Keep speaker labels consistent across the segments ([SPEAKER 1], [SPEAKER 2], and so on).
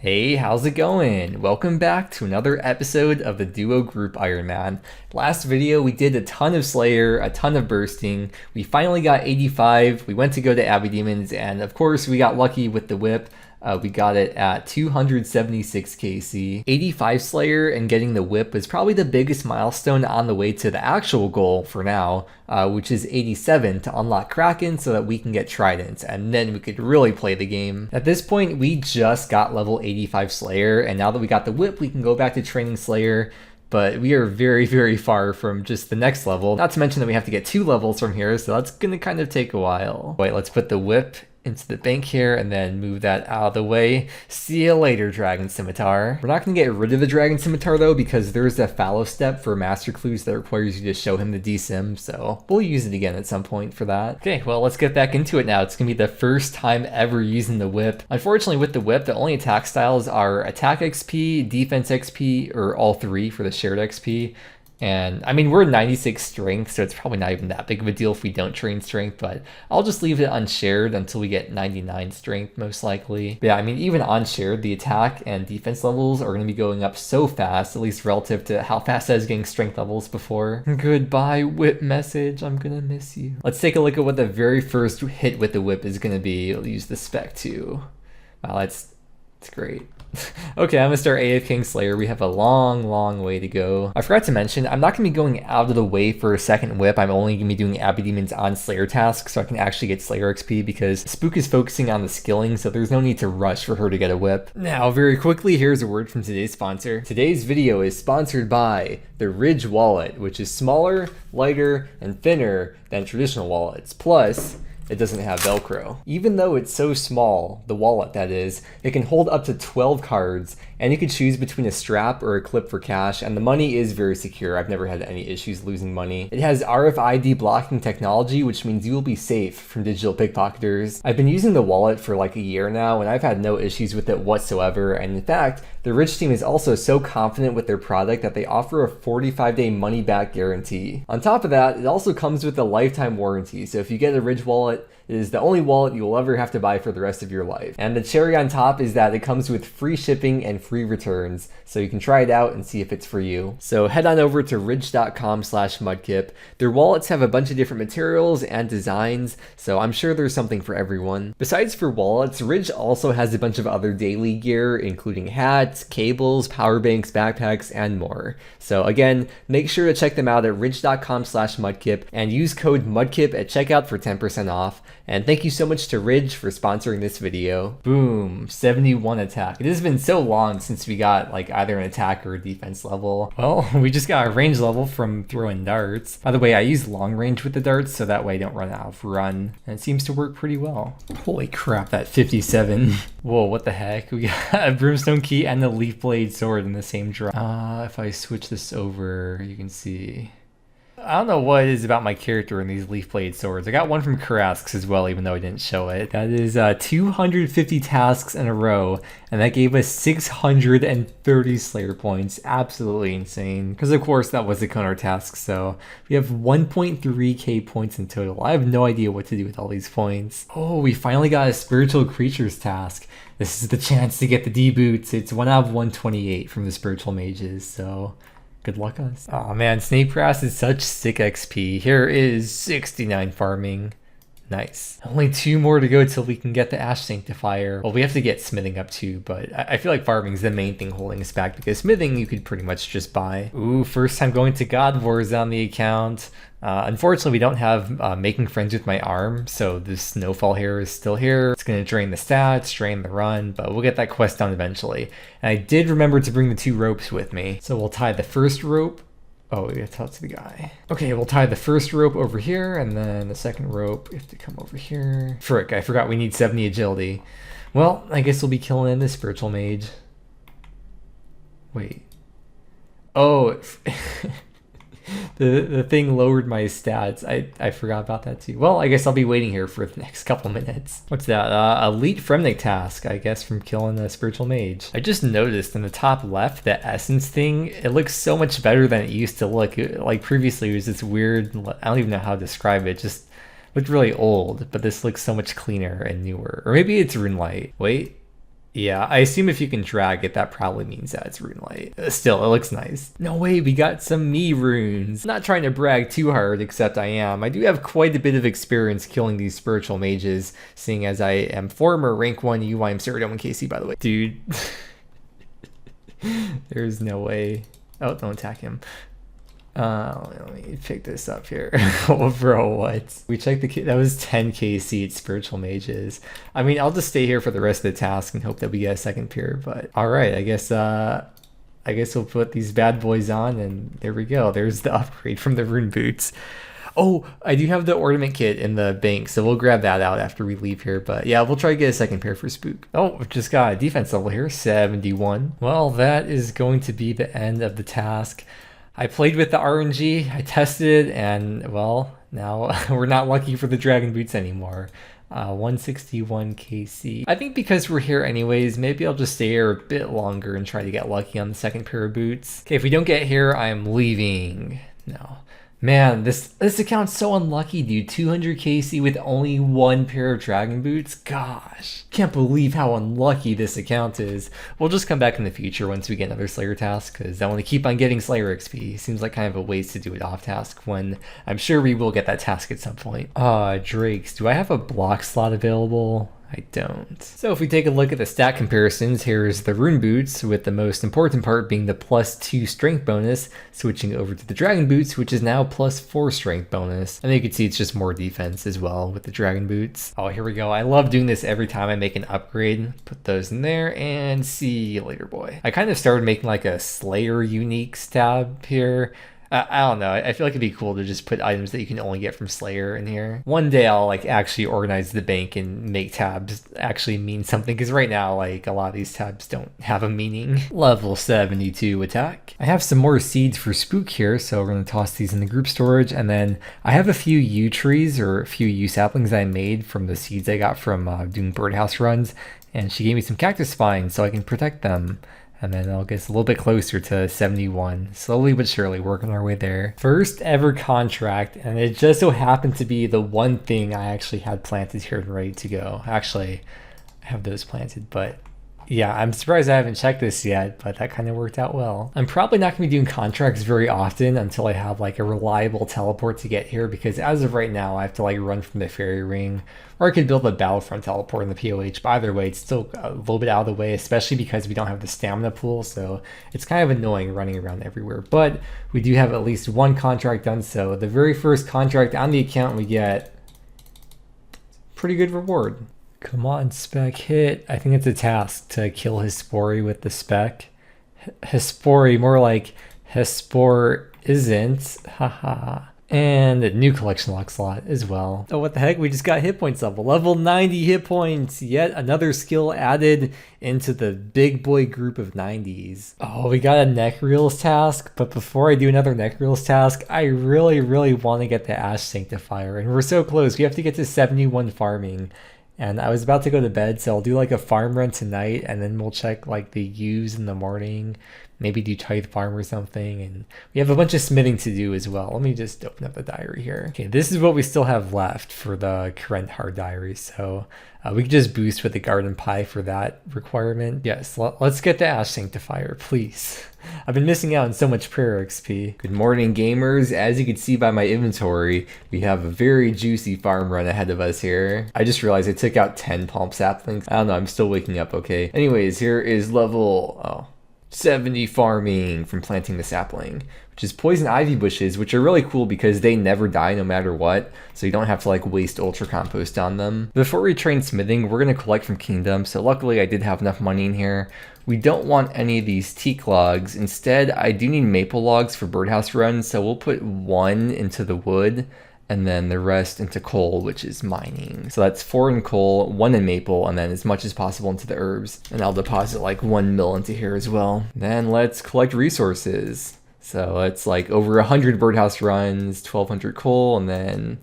[SPEAKER 1] Hey, how's it going? Welcome back to another episode of the duo group Ironman. Last video we did a ton of Slayer, a ton of bursting. We finally got 85. We went to go to Abbey Demons, and of course we got lucky with the whip. We got it at 276 KC. 85 Slayer and getting the whip was probably the biggest milestone on the way to the actual goal for now, which is 87 to unlock Kraken so that we can get Trident, and then we could really play the game. At this point, we just got level 85 Slayer, and now that we got the whip, we can go back to training Slayer. But we are very, very far from just the next level. Not to mention that we have to get 2 levels from here, so that's gonna kind of take a while. Wait, let's put the whip into the bank here and then move that out of the way. See you later, Dragon Scimitar. We're not going to get rid of the Dragon Scimitar though, because there's a fallow step for Master Clues that requires you to show him the DSim, so we'll use it again at some point for that. Okay, well, let's get back into it now. It's going to be the first time ever using the whip. Unfortunately, with the whip, the only attack styles are attack XP, defense XP, or all 3 for the shared XP. And I mean, we're 96 strength, so it's probably not even that big of a deal if we don't train strength, but I'll just leave it unshared until we get 99 strength, most likely. But yeah, I mean, even unshared, the attack and defense levels are going to be going up so fast, at least relative to how fast I was getting strength levels before. Goodbye, whip message. I'm going to miss you. Let's take a look at what the very first hit with the whip is going to be. I'll use the spec too. Wow, that's great. Okay, I'm gonna start AF King Slayer. We have a long way to go. I forgot to mention, I'm not gonna be going out of the way for a second whip. I'm only gonna be doing Abbey Demons on Slayer tasks so I can actually get Slayer XP, because Spook is focusing on the skilling, so there's no need to rush for her to get a whip. Now, very quickly, here's a word from today's sponsor. Today's video is sponsored by the Ridge wallet, which is smaller, lighter, and thinner than traditional wallets. Plus, it doesn't have Velcro. Even though it's so small, the wallet that is, it can hold up to 12 cards, and you can choose between a strap or a clip for cash, and the money is very secure. I've never had any issues losing money. It has RFID blocking technology, which means you will be safe from digital pickpocketers. I've been using the wallet for like a year now, and I've had no issues with it whatsoever, and in fact, the Ridge team is also so confident with their product that they offer a 45-day money-back guarantee. On top of that, it also comes with a lifetime warranty, so if you get a Ridge wallet, it is the only wallet you will ever have to buy for the rest of your life. And the cherry on top is that it comes with free shipping and free returns, so you can try it out and see if it's for you. So head on over to ridge.com/mudkip. Their wallets have a bunch of different materials and designs, so I'm sure there's something for everyone. Besides for wallets, Ridge also has a bunch of other daily gear, including hats, cables, power banks, backpacks, and more. So again, make sure to check them out at ridge.com/mudkip and use code mudkip at checkout for 10% off. And thank you so much to Ridge for sponsoring this video. Boom, 71 attack. It has been so long since we got like either an attack or a defense level. Well, we just got a range level from throwing darts. By the way, I use long range with the darts so that way I don't run out of run. And it seems to work pretty well. Holy crap, that 57. Whoa, what the heck? We got a brimstone key and a leaf blade sword in the same drop. If I switch this over, you can see. I don't know what it is about my character in these leaf blade swords. I got one from Kourend as well, even though I didn't show it. That is 250 tasks in a row, and that gave us 630 Slayer points. Absolutely insane. Because of course that was the counter task, so we have 1.3k points in total. I have no idea what to do with all these points. Oh, we finally got a spiritual creatures task. This is the chance to get the D boots. It's 1 out of 128 from the spiritual mages, so good luck us. Oh man, Snake Grass is such sick XP. Here is 69 farming. Nice. Only 2 more to go till we can get the Ash Sanctifier. Well, we have to get smithing up too, but I feel like farming is the main thing holding us back, because smithing you could pretty much just buy. Ooh, first time going to God Wars on the account. Unfortunately, we don't have making friends with my arm, so this snowfall here is still here. It's going to drain the stats, drain the run, but we'll get that quest done eventually. And I did remember to bring the 2 ropes with me. So we'll tie the first rope. Oh, we gotta tell it to the guy. Okay, we'll tie the first rope over here, and then the second rope, we have to come over here. Frick, I forgot we need 70 agility. Well, I guess we'll be killing in the spiritual mage. Wait. Oh, the thing lowered my stats. I forgot about that too. Well, I guess I'll be waiting here for the next couple minutes. What's that? Elite Fremnik task, I guess, from killing the spiritual mage. I just noticed in the top left, that essence thing, it looks so much better than it used to look. Like previously it was this weird, I don't even know how to describe it, just looked really old, but this looks so much cleaner and newer. Or maybe it's Runelight. Wait. Yeah, I assume if you can drag it, that probably means that it's rune light. Still, it looks nice. No way, we got some me runes. Not trying to brag too hard, except I am. I do have quite a bit of experience killing these spiritual mages, seeing as I am former rank 1 UIM Ceradoman KC, by the way. Dude. There's no way. Oh, don't attack him. Let me pick this up here. Oh, bro, what? We checked that was 10 KC at spiritual mages. I mean, I'll just stay here for the rest of the task and hope that we get a second pair, but all right, I guess we'll put these bad boys on, and there we go. There's the upgrade from the rune boots. Oh, I do have the ornament kit in the bank, so we'll grab that out after we leave here. But yeah, we'll try to get a second pair for Spook. Oh, just got a defense level here, 71. Well, that is going to be the end of the task. I played with the RNG, I tested it, and well, now we're not lucky for the dragon boots anymore. 161 KC. I think because we're here anyways, maybe I'll just stay here a bit longer and try to get lucky on the second pair of boots. Okay, if we don't get here, I'm leaving. No. Man, this account's so unlucky, dude. 200 KC with only one pair of dragon boots? Gosh. Can't believe how unlucky this account is. We'll just come back in the future once we get another Slayer task, because I want to keep on getting Slayer XP. Seems like kind of a waste to do it off task when I'm sure we will get that task at some point. Drakes. Do I have a block slot available? I don't. So if we take a look at the stat comparisons, here's the rune boots, with the most important part being the +2 strength bonus, switching over to the dragon boots, which is now +4 strength bonus. And you can see it's just more defense as well with the dragon boots. Oh, here we go. I love doing this every time I make an upgrade. Put those in there and see you later, boy. I kind of started making like a Slayer uniques tab here. I don't know. I feel like it'd be cool to just put items that you can only get from Slayer in here. One day I'll like actually organize the bank and make tabs actually mean something, because right now like a lot of these tabs don't have a meaning. Level 72 attack. I have some more seeds for Spook here, so we're going to toss these in the group storage, and then I have a few yew trees or a few yew saplings I made from the seeds I got from doing birdhouse runs, and she gave me some cactus spines so I can protect them. And then I'll get a little bit closer to 71. Slowly but surely working our way there. First ever contract, and it just so happened to be the one thing I actually had planted here and ready to go. Actually, I have those planted, but yeah, I'm surprised I haven't checked this yet, but that kind of worked out well. I'm probably not going to be doing contracts very often until I have like a reliable teleport to get here, because as of right now, I have to like run from the fairy ring, or I could build a battlefront teleport in the POH, but either way, it's still a little bit out of the way, especially because we don't have the stamina pool, so it's kind of annoying running around everywhere. But we do have at least one contract done, so the very first contract on the account we get, pretty good reward. Come on, Spec, hit. I think it's a task to kill Hespori with the Spec. Hespori, more like Hespor isn't. Haha. And a new collection lock slot as well. Oh, what the heck? We just got hit points up. Level 90 hit points. Yet another skill added into the big boy group of 90s. Oh, we got a Nechryael's task. But before I do another Nechryael's task, I really want to get the Ash Sanctifier. And we're so close. We have to get to 71 farming. And I was about to go to bed, so I'll do like a farm run tonight, and then we'll check like the ewes in the morning, maybe do tithe farm or something, and we have a bunch of smithing to do as well. Let me just open up the diary here. Okay, this is what we still have left for the Kourend hard diary, so we can just boost with the garden pie for that requirement. Yes, let's get the Ash Sanctifier, please. I've been missing out on so much prayer XP. Good morning, gamers. As you can see by my inventory, we have a very juicy farm run ahead of us here. I just realized I took out 10 palm saplings. I don't know, I'm still waking up, okay. Anyways, here is level 70 farming from planting the sapling, which is poison ivy bushes, which are really cool because they never die no matter what, so you don't have to like waste ultra compost on them. Before we train smithing, we're going to collect from Kingdom, so luckily I did have enough money in here. We don't want any of these teak logs. Instead, I do need maple logs for birdhouse runs, so we'll put 1 into the wood and then the rest into coal, which is mining. So that's 4 in coal, 1 in maple, and then as much as possible into the herbs. And I'll deposit like 1 mil into here as well. Then let's collect resources. So it's like over 100 birdhouse runs, 1200 coal, and then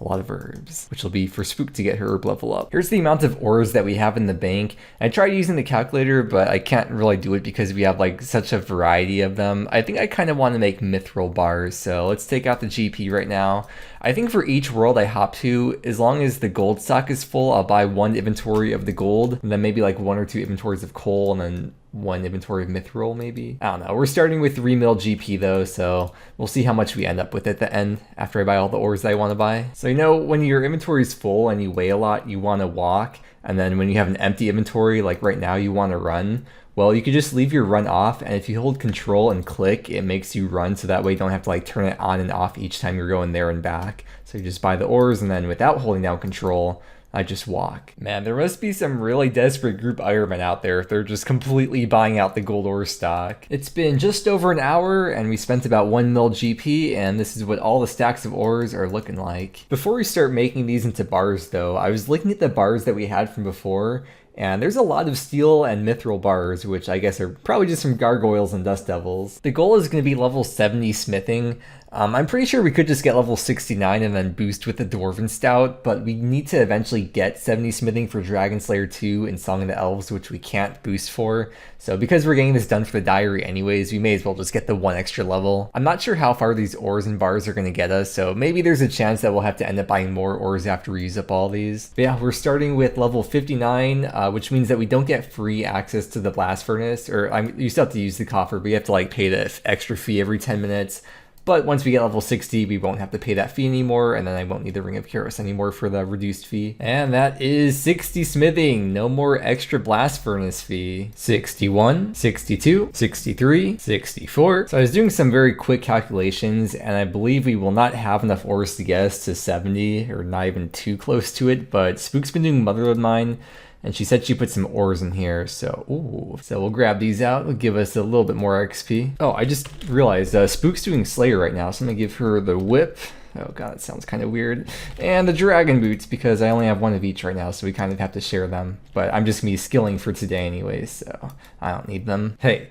[SPEAKER 1] a lot of herbs, which will be for Spook to get her herb level up. Here's the amount of ores that we have in the bank. I tried using the calculator, but I can't really do it because we have like such a variety of them. I think I kind of want to make mithril bars, so let's take out the GP right now. I think for each world I hop to, as long as the gold stock is full, I'll buy 1 inventory of the gold, and then maybe like 1 or 2 inventories of coal, and then 1 inventory of mithril maybe. I don't know. We're starting with 3 mil GP though, so we'll see how much we end up with at the end after I buy all the ores that I want to buy. So you know, when your inventory is full and you weigh a lot, you want to walk, and then when you have an empty inventory, like right now, you want to run. Well, you could just leave your run off, and if you hold control and click, it makes you run, so that way you don't have to like turn it on and off each time you're going there and back. So you just buy the ores, and then without holding down control, I just walk. Man, there must be some really desperate group Ironmen out there if they're just completely buying out the gold ore stock. It's been just over an hour, and we spent about 1 mil GP, and this is what all the stacks of ores are looking like. Before we start making these into bars though, I was looking at the bars that we had from before, and there's a lot of steel and mithril bars, which I guess are probably just from gargoyles and dust devils. The goal is going to be level 70 smithing. I'm pretty sure we could just get level 69 and then boost with the Dwarven Stout, but we need to eventually get 70 smithing for Dragon Slayer 2 and Song of the Elves, which we can't boost for. So because we're getting this done for the diary anyways, we may as well just get the 1 extra level. I'm not sure how far these ores and bars are going to get us, so maybe there's a chance that we'll have to end up buying more ores after we use up all these. But yeah, we're starting with level 59, which means that we don't get free access to the blast furnace, or you still have to use the coffer, but you have to like pay the extra fee every 10 minutes. But once we get level 60, we won't have to pay that fee anymore, and then I won't need the Ring of Kairos anymore for the reduced fee. And that is 60 smithing. No more extra blast furnace fee. 61, 62, 63, 64. So I was doing some very quick calculations, and I believe we will not have enough ores to get us to 70, or not even too close to it, but Spook's been doing Motherlode Mine, and she said she put some ores in here, so we'll grab these out. It'll give us a little bit more XP. Oh, I just realized Spook's doing Slayer right now, so I'm gonna give her the whip. Oh god, it sounds kind of weird. And the dragon boots, because I only have 1 of each right now, so we kind of have to share them. But I'm just gonna be skilling for today anyways, so I don't need them. Hey.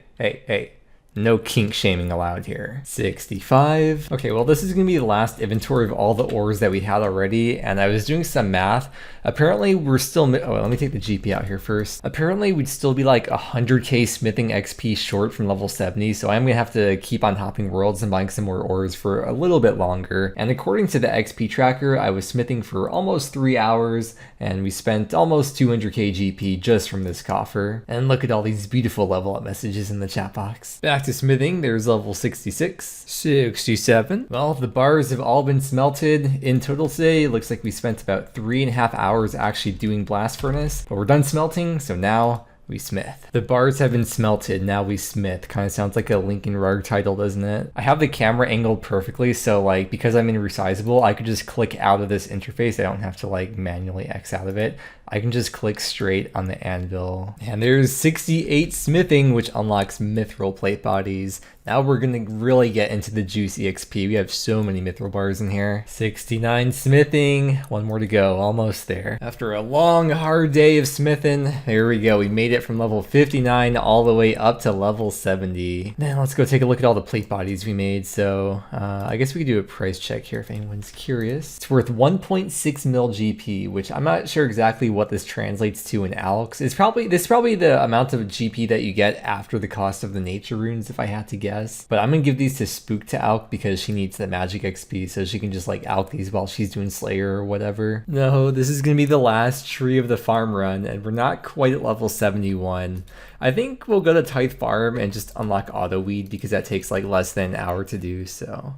[SPEAKER 1] No kink shaming allowed here. 65. Okay, well this is gonna be the last inventory of all the ores that we had already, and I was doing some math. Apparently we're still, let me take the GP out here first. Apparently we'd still be like 100k smithing XP short from level 70, so I'm gonna have to keep on hopping worlds and buying some more ores for a little bit longer. And according to the XP tracker, I was smithing for almost 3 hours, and we spent almost 200k GP just from this coffer. And look at all these beautiful level up messages in the chat box. Back to smithing, there's level 66, 67. Well, the bars have all been smelted. In total today, it looks like we spent about 3.5 hours actually doing blast furnace, but we're done smelting, so now we smith. The bars have been smelted, now we smith. Kind of sounds like a Linkin Rug title, doesn't it? I have the camera angled perfectly, so like because I'm in resizable, I could just click out of this interface. I don't have to like manually X out of it. I can just click straight on the anvil. And there's 68 smithing, which unlocks mithril plate bodies. Now we're gonna really get into the juicy XP. We have so many mithril bars in here. 69 smithing, 1 more to go, almost there. After a long, hard day of smithing, there we go. We made it from level 59 all the way up to level 70. Now let's go take a look at all the plate bodies we made. So I guess we could do a price check here if anyone's curious. It's worth 1.6 mil GP, which I'm not sure exactly what this translates to in alks. This is probably the amount of GP that you get after the cost of the nature runes, if I had to guess. But I'm gonna give these to Spook to alk because she needs the magic XP, so she can just like alk these while she's doing Slayer or whatever. No, this is gonna be the last tree of the farm run, and we're not quite at level 71. I think we'll go to Tithe Farm and just unlock Auto Weed because that takes like less than an hour to do, so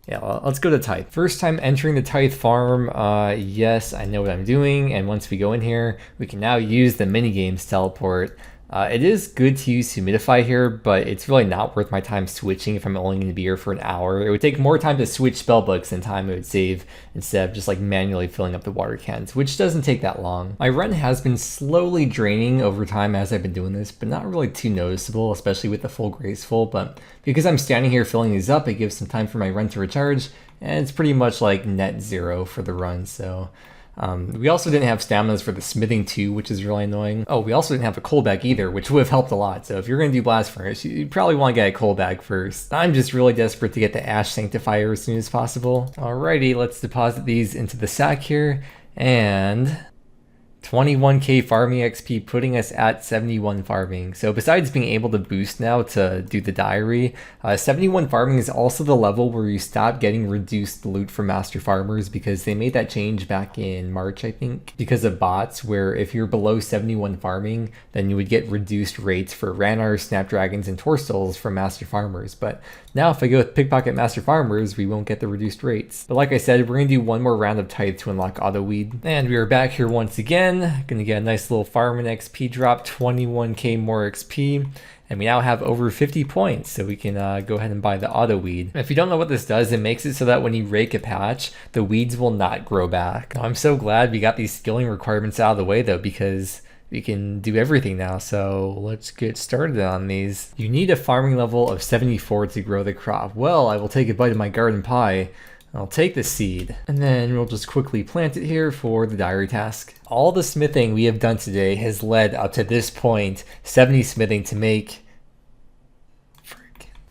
[SPEAKER 1] yeah, let's go to Tithe. First time entering the Tithe Farm, yes, I know what I'm doing, and once we go in here, we can now use the minigames teleport. It is good to use Humidify here, but it's really not worth my time switching if I'm only going to be here for an hour. It would take more time to switch spellbooks than time it would save instead of just like manually filling up the water cans, which doesn't take that long. My run has been slowly draining over time as I've been doing this, but not really too noticeable, especially with the full Graceful. But because I'm standing here filling these up, it gives some time for my run to recharge, and it's pretty much like net zero for the run, so We also didn't have staminas for the smithing too, which is really annoying. Oh, we also didn't have a coal bag either, which would have helped a lot. So if you're going to do blast furnace, you probably want to get a coal bag first. I'm just really desperate to get the Ash Sanctifier as soon as possible. Alrighty, let's deposit these into the sack here, and 21k farming XP, putting us at 71 farming. So besides being able to boost now to do the diary, 71 farming is also the level where you stop getting reduced loot from master farmers, because they made that change back in March, I think, because of bots, where if you're below 71 farming, then you would get reduced rates for Ranars, Snapdragons, and Torstals from master farmers. But now if I go with Pickpocket Master Farmers, we won't get the reduced rates. But like I said, we're going to do one more round of Tithe to unlock Auto Weed. And we are back here once again. Gonna get a nice little farming XP drop, 21k more XP. And we now have over 50 points, so we can go ahead and buy the Auto Weed. If you don't know what this does, it makes it so that when you rake a patch, the weeds will not grow back. I'm so glad we got these skilling requirements out of the way though, because we can do everything now. So let's get started on these. You need a farming level of 74 to grow the crop. Well, I will take a bite of my garden pie. I'll take the seed, and then we'll just quickly plant it here for the diary task. All the smithing we have done today has led up to this point, 70 smithing to make...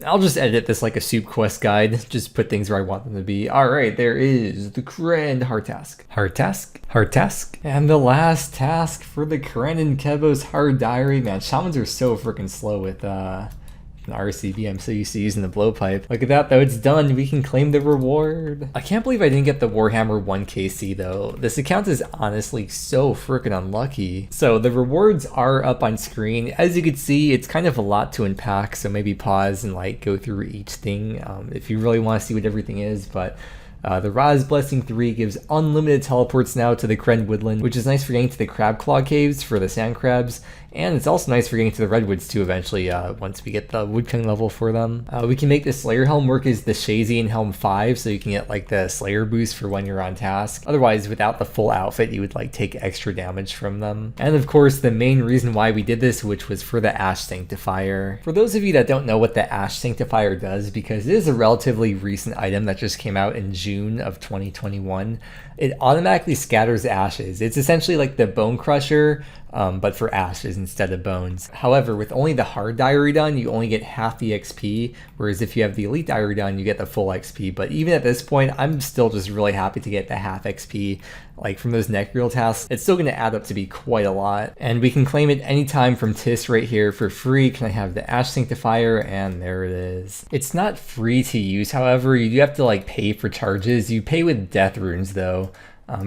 [SPEAKER 1] I'll just edit this like a soup quest guide, just put things where I want them to be. Alright, there is the Kourend hard task. Hard task? Hard task? And the last task for the Kourend and Kebo's hard diary. Man, shamans are so freaking slow with an RCB. I'm so used to using the blowpipe. Look at that though, it's done. We can claim the reward. I can't believe I didn't get the Warhammer 1KC though. This account is honestly so freaking unlucky. So the rewards are up on screen. As you can see, it's kind of a lot to unpack, so maybe pause and like go through each thing if you really want to see what everything is. But the Raz Blessing 3 gives unlimited teleports now to the Kourend Woodland, which is nice for getting to the Crab Claw Caves for the sand crabs, and it's also nice for getting to the Redwoods too eventually once we get the woodcutting level for them. We can make the Slayer Helm work as the Shazian Helm 5, so you can get like the Slayer boost for when you're on task. Otherwise, without the full outfit, you would like take extra damage from them. And of course, the main reason why we did this, which was for the Ash Sanctifier. For those of you that don't know what the Ash Sanctifier does, because it is a relatively recent item that just came out in June of 2021, it automatically scatters ashes. It's essentially like the Bone Crusher, but for ashes instead of bones. However, with only the hard diary done, you only get half the XP, whereas if you have the elite diary done, you get the full XP. But even at this point, I'm still just really happy to get the half XP. Like from those Nechryael tasks, it's still going to add up to be quite a lot. And we can claim it anytime from Tis right here for free. Can I have the Ash Sanctifier? And there it is. It's not free to use, however. You do have to like pay for charges. You pay with death runes though.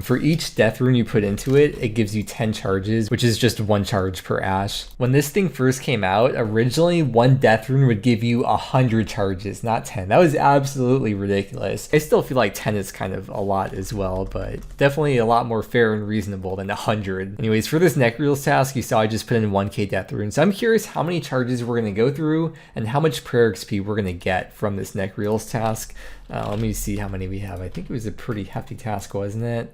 [SPEAKER 1] For each death rune you put into it, it gives you 10 charges, which is just 1 charge per ash. When this thing first came out, originally 1 death rune would give you 100 charges, not 10. That was absolutely ridiculous. I still feel like 10 is kind of a lot as well, but definitely a lot more fair and reasonable than 100. Anyways, for this Nechryael's task, you saw I just put in 1k death rune. So I'm curious how many charges we're going to go through and how much prayer XP we're going to get from this Nechryael's task. Let me see how many we have. I think it was a pretty hefty task, wasn't it?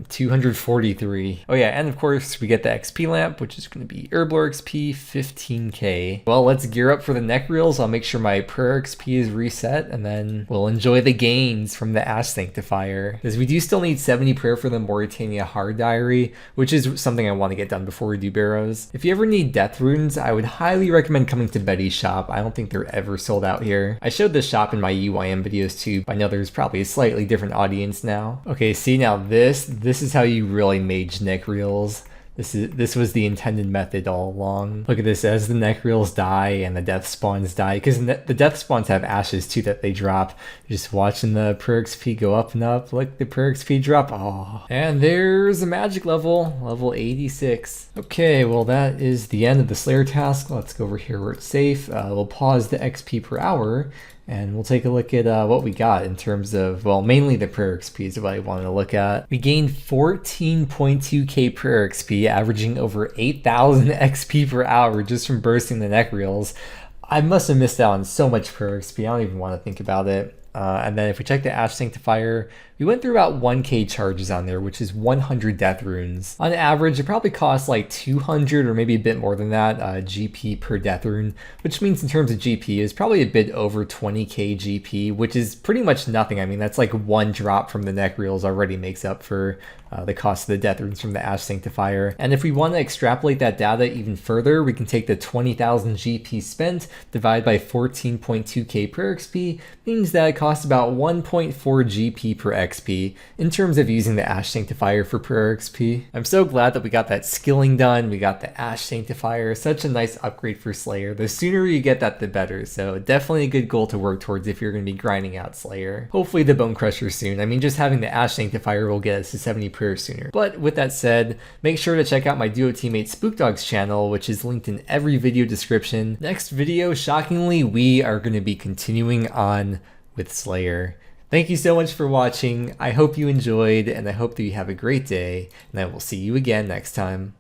[SPEAKER 1] 243. Oh yeah, and of course we get the XP lamp, which is going to be Herblore XP, 15k. Well, let's gear up for the Nechryaels. I'll make sure my prayer XP is reset, and then we'll enjoy the gains from the Ash Sanctifier. Because we do still need 70 prayer for the Mauritania hard diary, which is something I want to get done before we do Barrows. If you ever need death runes, I would highly recommend coming to Betty's shop. I don't think they're ever sold out here. I showed this shop in my UYM videos too. I know there's probably a slightly different audience now. Okay, see now this is how you really mage Nechryaels. This was the intended method all along. Look at this, as the Nechryaels die and the death spawns die, because the death spawns have ashes too that they drop. You're just watching the prayer XP go up and up. Look, the prayer XP drop. Oh, and there's a magic level, level 86. Okay, well that is the end of the Slayer task. Let's go over here where it's safe. We'll pause the XP per hour, and we'll take a look at what we got in terms of, well, mainly the prayer XP is what I wanted to look at. We gained 14.2k prayer XP, averaging over 8,000 XP per hour just from bursting the Nechryaels. I must have missed out on so much prayer XP, I don't even want to think about it. And then if we check the Ash Sanctifier, we went through about 1k charges on there, which is 100 death runes. On average, it probably costs like 200 or maybe a bit more than that GP per death rune, which means in terms of GP is probably a bit over 20k GP, which is pretty much nothing. I mean, that's like one drop from the Nechryaels already makes up for the cost of the death runes from the Ash Sanctifier. And if we want to extrapolate that data even further, we can take the 20,000 GP spent divided by 14.2k per XP, means that it costs about 1.4 GP per XP in terms of using the Ash Sanctifier for per XP. I'm so glad that we got that skilling done. We got the Ash Sanctifier, such a nice upgrade for Slayer. The sooner you get that, the better. So definitely a good goal to work towards if you're going to be grinding out Slayer. Hopefully the Bone Crusher soon. I mean, just having the Ash Sanctifier will get us to 70 per sooner. But with that said, make sure to check out my duo teammate Spookdog's channel, which is linked in every video description. Next video, shockingly, we are going to be continuing on with Slayer. Thank you so much for watching. I hope you enjoyed, and I hope that you have a great day, and I will see you again next time.